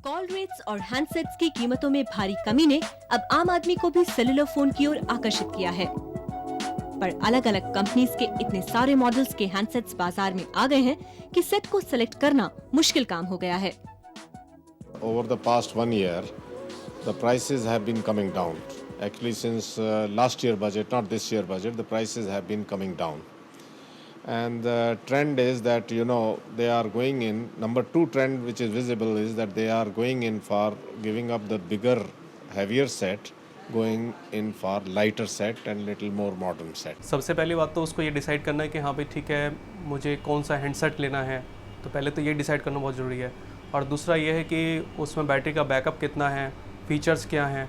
Call rates और handsets की कीमतों में भारी कमी ने अब आम आदमी को भी सेलुलर फोन की ओर आकर्षित किया है। पर अलग अलग कंपनीज के इतने सारे मॉडल्स के हैंडसेट्स बाजार में आ गए हैं कि सेट को सेलेक्ट करना मुश्किल काम हो गया है। Over the past 1 year, the prices have been coming down. Actually, since last year budget, not this year budget, the prices have been coming down. And the trend is that, they are going in. Number two trend which is visible is that they are going in for giving up the bigger, heavier set, going in for lighter set and little more modern set. सबसे पहली बात तो उसको ये decide करना है कि हाँ भाई ठीक है, मुझे कौन सा हैंडसेट लेना है। तो पहले तो ये डिसाइड करना बहुत ज़रूरी है। और दूसरा ये है कि उसमें बैटरी का बैकअप कितना है, फीचर्स क्या हैं,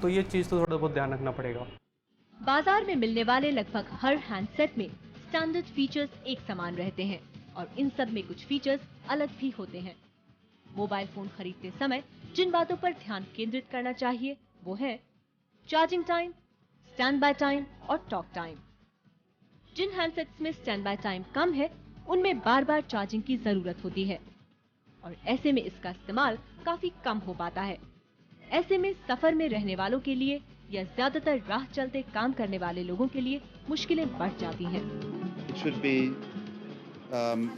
तो ये चीज़ तो थोड़ा बहुत ध्यान रखना पड़ेगा। बाजार में मिलने वाले लगभग हर हैंडसेट में स्टैंडर्ड फीचर्स एक समान रहते हैं और इन सब में कुछ फीचर्स अलग भी होते हैं। मोबाइल फोन खरीदते समय जिन बातों पर ध्यान केंद्रित करना चाहिए वो है charging time, stand by time और टॉक टाइम। जिन हैंडसेट्स में स्टैंड बाय टाइम कम है उनमें बार बार चार्जिंग की जरूरत होती है और ऐसे में इसका इस्तेमाल काफी कम हो पाता है। ऐसे में सफर में रहने वालों के लिए या ज्यादातर राह चलते काम करने वाले लोगों के लिए मुश्किलें बढ़ जाती हैं। It should be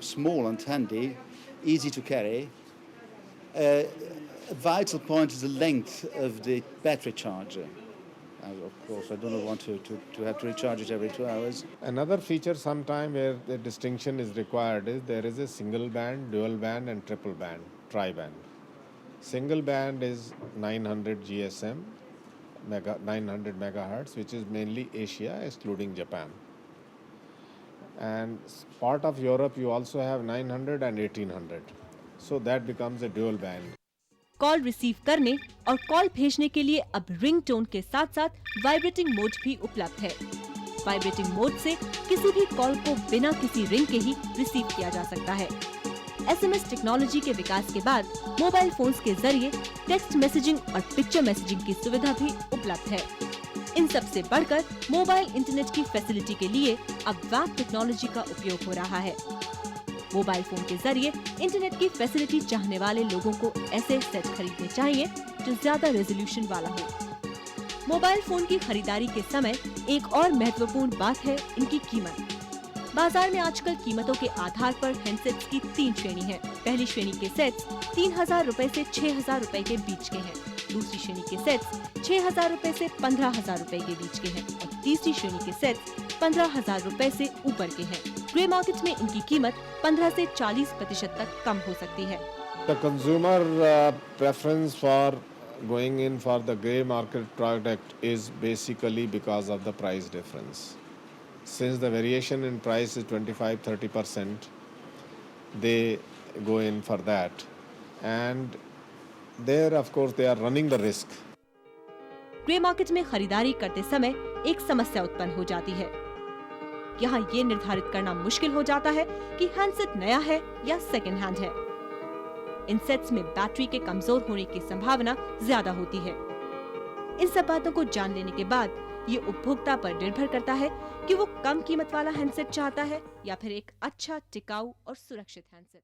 small and handy, easy to carry. A vital point is the length of the battery charger. Of course, I don't want to have to recharge it every 2 hours. Another feature sometime where the distinction is required is there is a single band, dual band and triple band, tri-band. Single band is 900 GSM, 900 megahertz, which is mainly Asia, excluding Japan. And part of Europe, you also have 900 and 1800. So that becomes a dual band. Call receive करने और call भेजने के लिए अब ring tone के साथ साथ vibrating mode भी उपलब्ध है। वाइब्रेटिंग मोड से किसी भी कॉल को बिना किसी रिंग के ही रिसीव किया जा सकता है। SMS टेक्नोलॉजी के विकास के बाद मोबाइल फोन्स के जरिए टेक्स्ट मैसेजिंग और पिक्चर मैसेजिंग की सुविधा भी उपलब्ध है। इन सब से बढ़कर मोबाइल इंटरनेट की फैसिलिटी के लिए अब WAP टेक्नोलॉजी का उपयोग हो रहा है। मोबाइल फोन के जरिए इंटरनेट की फैसिलिटी चाहने वाले लोगों को ऐसे सेट खरीदने चाहिए जो ज्यादा रेजोल्यूशन वाला हो। मोबाइल फोन की खरीदारी के समय एक और महत्वपूर्ण बात है इनकी कीमत। बाजार में आजकल कीमतों के आधार पर हैंडसेट्स की 3 श्रेणी है। पहली श्रेणी के सेट्स 3000 रुपए से 6000 रुपए के बीच के हैं। दूसरी श्रेणी के सेट्स 6000 रुपए से 15000 रुपए के बीच के हैं और तीसरी श्रेणी के सेट्स 15000 रुपए से ऊपर के हैं। ग्रे मार्केट में इनकी कीमत 15 से 40% तक कम हो सकती है। The consumer preference for going in for the grey market product is basically because of the price difference. Since the variation in price is 25-30%, they go in for that. And there, of course, they are running the risk. Grey market में खरीदारी करते समय एक समस्या उत्पन्न हो जाती है। यहाँ ये निर्धारित करना मुश्किल हो जाता है कि हैंडसेट नया है या सेकंड हैंड है। इन सेट्स में बैटरी के कमजोर होने की संभावना ज्यादा होती है। इन सब बातों को जान लेने के बाद ये उपभोक्ता पर निर्भर करता है कि वो कम कीमत वाला हैंडसेट चाहता है या फिर एक अच्छा, टिकाऊ और सुरक्षित हैंडसेट।